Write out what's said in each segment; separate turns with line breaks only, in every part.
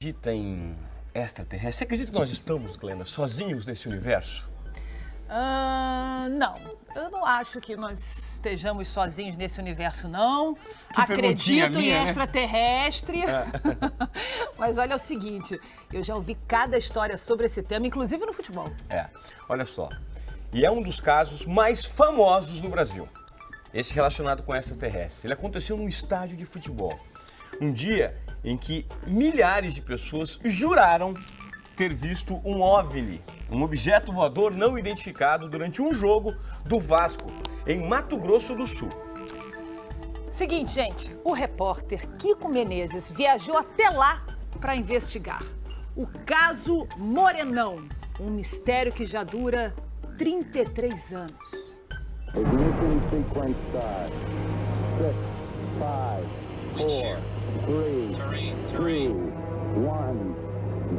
Acredita em extraterrestre? Você acredita que nós estamos, Glenda, sozinhos nesse universo?
Não, eu não acho que nós estejamos sozinhos nesse universo, não.
Que
Acredito
minha,
em
né?
extraterrestre. Mas olha o seguinte, eu já ouvi cada história sobre esse tema, inclusive no futebol.
Olha só. E é um dos casos mais famosos no Brasil. Esse relacionado com extraterrestre. Ele aconteceu num estádio de futebol. Um dia em que milhares de pessoas juraram ter visto um OVNI, um objeto voador não identificado, durante um jogo do Vasco, em Mato Grosso do Sul.
Seguinte, gente, o repórter Kiko Menezes viajou até lá para investigar. O caso Morenão, um mistério que já dura 33 anos.
Ignition sequence start. 6, 5, 4, 3, 2, 1,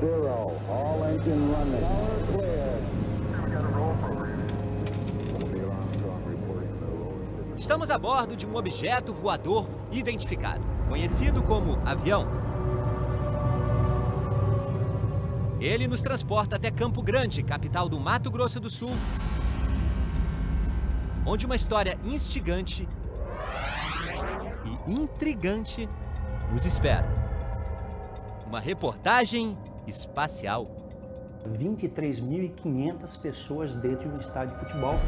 0. All engine running. Power clear.
Estamos a bordo de um objeto voador identificado, conhecido como avião. Ele nos transporta até Campo Grande, capital do Mato Grosso do Sul, onde uma história instigante e intrigante nos espera. Uma reportagem espacial.
23.500 pessoas dentro de um estádio de futebol.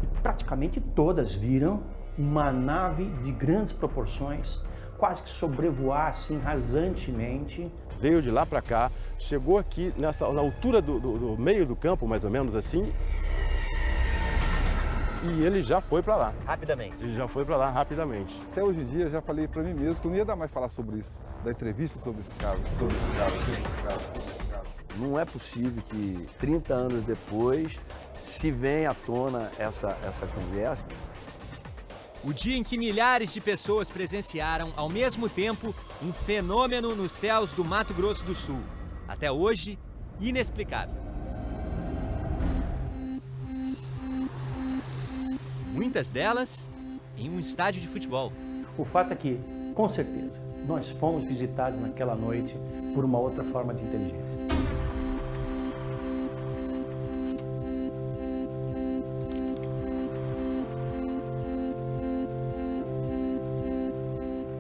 E praticamente todas viram uma nave de grandes proporções, quase que sobrevoar assim rasantemente.
Veio de lá para cá, chegou aqui na altura do meio do campo, mais ou menos assim, e ele já foi para lá.
Rapidamente.
Ele já foi para lá rapidamente.
Até hoje em dia eu já falei para mim mesmo que eu não ia dar mais falar sobre isso, da entrevista sobre esse caso, sobre esse caso, sobre esse caso, sobre esse caso.
Não é possível que 30 anos depois se venha à tona essa conversa.
O dia em que milhares de pessoas presenciaram, ao mesmo tempo, um fenômeno nos céus do Mato Grosso do Sul. Até hoje, inexplicável. Muitas delas em um estádio de futebol.
O fato é que, com certeza, nós fomos visitados naquela noite por uma outra forma de inteligência.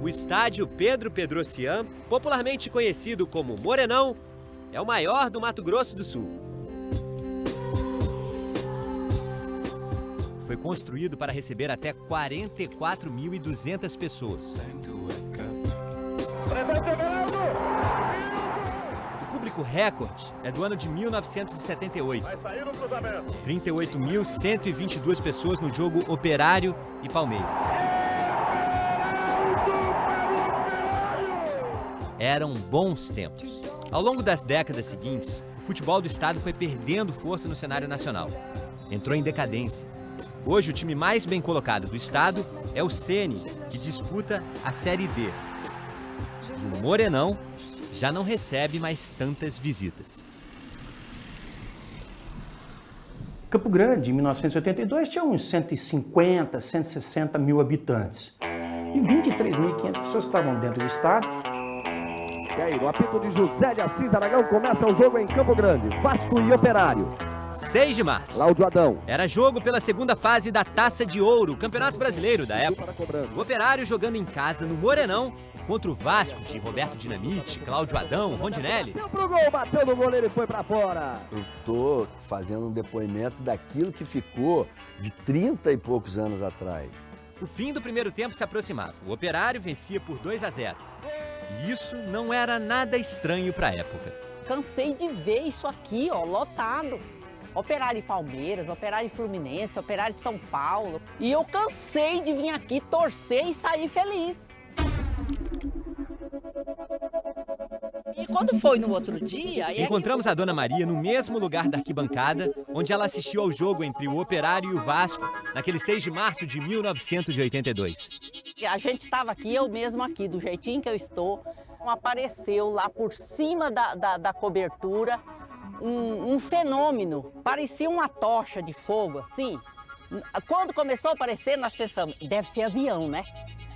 O estádio Pedro Pedrocian, popularmente conhecido como Morenão, é o maior do Mato Grosso do Sul. Foi construído para receber até 44.200 pessoas. O público recorde é do ano de 1978. 38.122 pessoas no jogo Operário e Palmeiras. Eram bons tempos. Ao longo das décadas seguintes, o futebol do estado foi perdendo força no cenário nacional. Entrou em decadência. Hoje, o time mais bem colocado do estado é o Ceni, que disputa a Série D. E o Morenão já não recebe mais tantas visitas.
Campo Grande, em 1982, tinha uns 150, 160 mil habitantes. E 23.500 pessoas estavam dentro do estádio.
E aí, no apito de José de Assis Aragão, começa o jogo em Campo Grande. Vasco e Operário.
6 de março.
Cláudio Adão.
Era jogo pela segunda fase da Taça de Ouro, Campeonato Brasileiro da época. O Operário jogando em casa no Morenão contra o Vasco de Roberto Dinamite, Cláudio Adão, Rondinelli.
Deu pro gol, bateu no goleiro e foi pra fora.
Eu tô fazendo um depoimento daquilo que ficou de 30 e poucos anos atrás.
O fim do primeiro tempo se aproximava. O Operário vencia por 2-0. E isso não era nada estranho para a época.
Cansei de ver isso aqui, ó, lotado. Operário e Palmeiras, Operário e Fluminense, Operário e São Paulo. E eu cansei de vir aqui torcer e sair feliz. E quando foi no outro dia...
Encontramos a Dona Maria no mesmo lugar da arquibancada, onde ela assistiu ao jogo entre o Operário e o Vasco, naquele 6 de março de 1982.
A gente estava aqui, eu mesmo aqui, do jeitinho que eu estou. Apareceu lá por cima da cobertura um fenômeno, parecia uma tocha de fogo, assim. Quando começou a aparecer, nós pensamos, deve ser avião, né?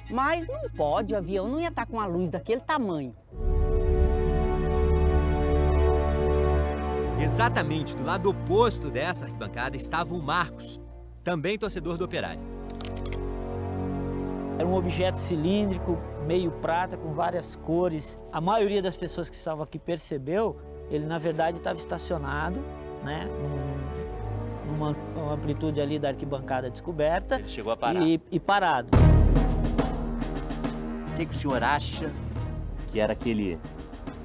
Mas não pode, o avião não ia estar com uma luz daquele tamanho.
Exatamente do lado oposto dessa arquibancada estava o Marcos, também torcedor do Operário.
Era um objeto cilíndrico, meio prata, com várias cores. A maioria das pessoas que estavam aqui percebeu, ele na verdade estava estacionado, né, numa amplitude ali da arquibancada descoberta.
Ele chegou a parar.
E parado.
O que o senhor acha que era aquele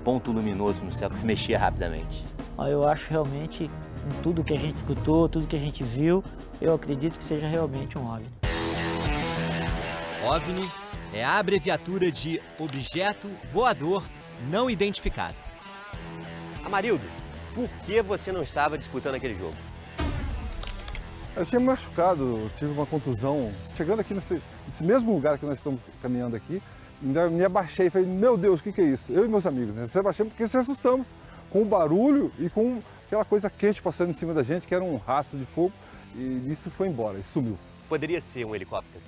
ponto luminoso no céu que se mexia rapidamente?
Eu acho realmente, em tudo que a gente escutou, tudo que a gente viu, eu acredito que seja realmente um OVNI.
OVNI é a abreviatura de Objeto Voador Não Identificado. Amarildo, por que você não estava disputando aquele jogo?
Eu tinha me machucado, tive uma contusão. Chegando aqui nesse mesmo lugar que nós estamos caminhando aqui, ainda me abaixei e falei, meu Deus, o que é isso? Eu e meus amigos, né? Se abaixamos porque se assustamos com o barulho e com aquela coisa quente passando em cima da gente, que era um rastro de fogo, e isso foi embora, e sumiu.
Poderia ser um helicóptero?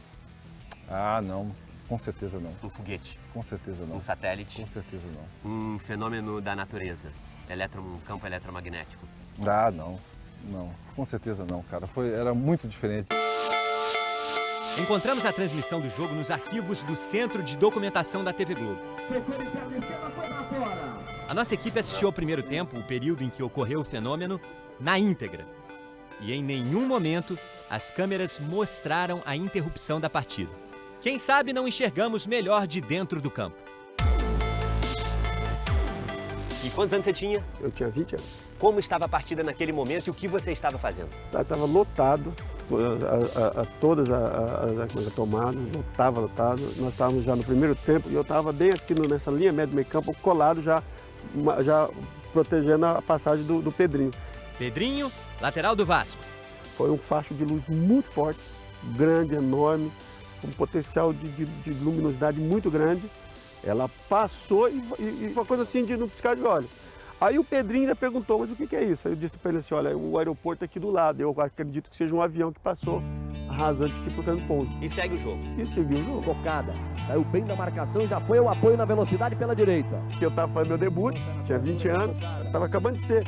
Ah, não, com certeza não.
Um foguete?
Com certeza não.
Um satélite?
Com certeza não.
Um fenômeno da natureza? Um campo eletromagnético?
Ah, não. Não, com certeza não, cara. Era muito diferente.
Encontramos a transmissão do jogo nos arquivos do Centro de Documentação da TV Globo. A nossa equipe assistiu ao primeiro tempo, o período em que ocorreu o fenômeno, na íntegra. E em nenhum momento as câmeras mostraram a interrupção da partida. Quem sabe não enxergamos melhor de dentro do campo. E quantos anos você tinha?
Eu tinha 20 anos.
Como estava a partida naquele momento e o que você estava fazendo?
Estava lotado, todas as tomadas, lotado. Nós estávamos já no primeiro tempo e eu estava bem aqui nessa linha média do meio campo, colado já protegendo a passagem do Pedrinho.
Pedrinho, lateral do Vasco.
Foi um facho de luz muito forte, grande, enorme, com um potencial de luminosidade muito grande. Ela passou e uma coisa assim de não piscar de olho. Aí o Pedrinho ainda perguntou, mas o que é isso? Aí eu disse para ele assim, olha, o aeroporto é aqui do lado. Eu acredito que seja um avião que passou rasante aqui por causa do pouso.
E segue o jogo.
E seguiu o jogo.
Cocada. Saiu bem da marcação e já foi o apoio na velocidade pela direita.
Eu estava fazendo meu debut, tinha 20 anos, estava acabando de ser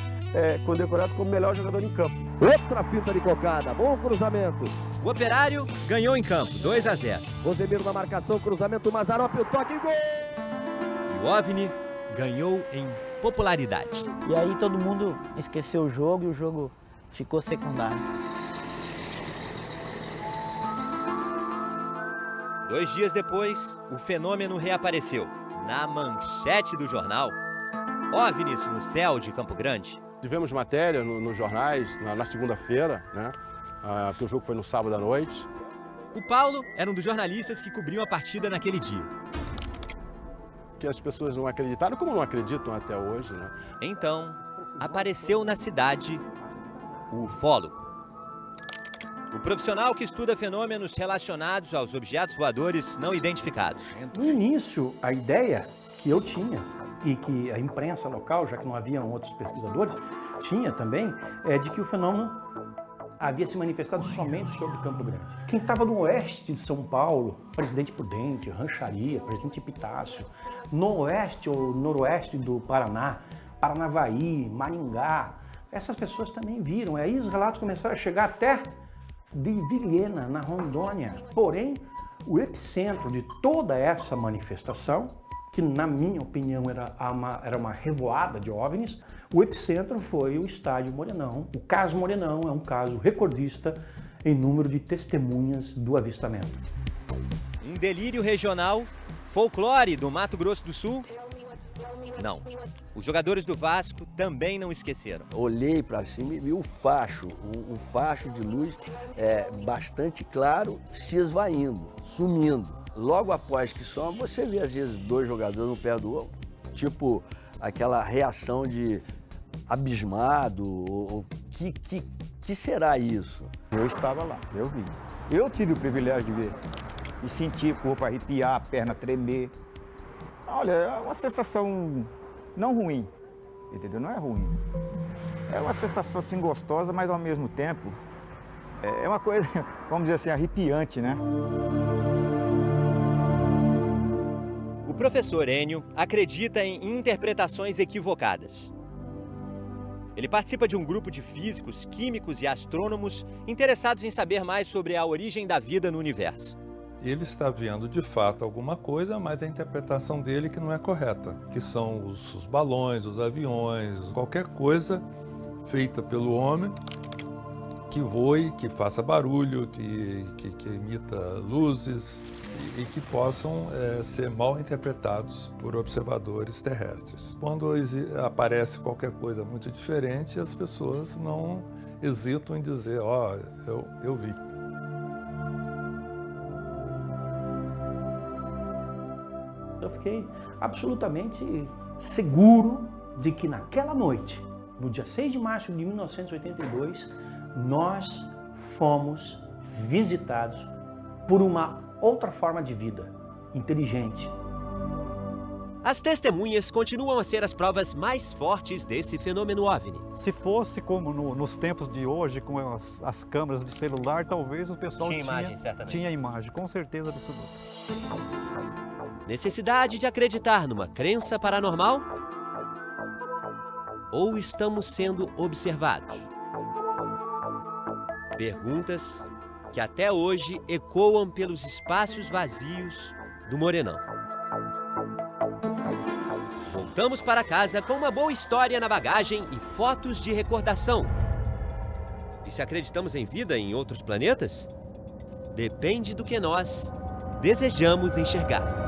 condecorado como melhor jogador em campo.
Outra fita de Cocada, bom cruzamento.
O Operário ganhou em campo, 2-0.
Rosemiro na marcação, cruzamento, Mazzaropi, o toque e gol!
E o OVNI ganhou em popularidade.
E aí todo mundo esqueceu o jogo e o jogo ficou secundário.
2 dias depois, o fenômeno reapareceu. Na manchete do jornal, OVNIs no céu de Campo Grande.
Tivemos matéria nos jornais na segunda-feira, né? Que o jogo foi no sábado à noite.
O Paulo era um dos jornalistas que cobriam a partida naquele dia.
Que as pessoas não acreditaram, como não acreditam até hoje, né?
Então, apareceu na cidade o ufólogo. O profissional que estuda fenômenos relacionados aos objetos voadores não identificados.
No início, a ideia que eu tinha, e que a imprensa local, já que não haviam outros pesquisadores, tinha também, é de que o fenômeno havia se manifestado somente sobre Campo Grande. Quem estava no oeste de São Paulo, Presidente Prudente, Rancharia, Presidente Epitácio, no oeste ou noroeste do Paraná, Paranavaí, Maringá, essas pessoas também viram. E aí os relatos começaram a chegar até de Vilhena, na Rondônia. Porém, o epicentro de toda essa manifestação, que na minha opinião era uma revoada de OVNIs, o epicentro foi o estádio Morenão. O caso Morenão é um caso recordista em número de testemunhas do avistamento.
Um delírio regional, folclore do Mato Grosso do Sul? Não. Os jogadores do Vasco também não esqueceram.
Olhei para cima e vi o facho de luz bastante claro se esvaindo, sumindo. Logo após que soma, você vê às vezes 2 jogadores no pé do outro, tipo aquela reação de abismado, ou que será isso?
Eu estava lá, eu vi. Eu tive o privilégio de ver e sentir o corpo arrepiar, a perna tremer. Olha, é uma sensação não ruim, entendeu? Não é ruim. É uma sensação assim gostosa, mas ao mesmo tempo é uma coisa, vamos dizer assim, arrepiante, né?
O professor Enio acredita em interpretações equivocadas. Ele participa de um grupo de físicos, químicos e astrônomos interessados em saber mais sobre a origem da vida no universo.
Ele está vendo de fato alguma coisa, mas a interpretação dele que não é correta, que são os balões, os aviões, qualquer coisa feita pelo homem que voe, que faça barulho, que emita luzes e que possam ser mal interpretados por observadores terrestres. Quando aparece qualquer coisa muito diferente, as pessoas não hesitam em dizer, ó, eu vi.
Eu fiquei absolutamente seguro de que naquela noite, no dia 6 de março de 1982, nós fomos visitados por uma outra forma de vida, inteligente.
As testemunhas continuam a ser as provas mais fortes desse fenômeno OVNI.
Se fosse como nos tempos de hoje, com as câmeras de celular, talvez o pessoal tinha imagem, com certeza absoluta.
Necessidade de acreditar numa crença paranormal? Ou estamos sendo observados? Perguntas que até hoje ecoam pelos espaços vazios do Morenão. Voltamos para casa com uma boa história na bagagem e fotos de recordação. E se acreditamos em vida em outros planetas? Depende do que nós desejamos enxergar.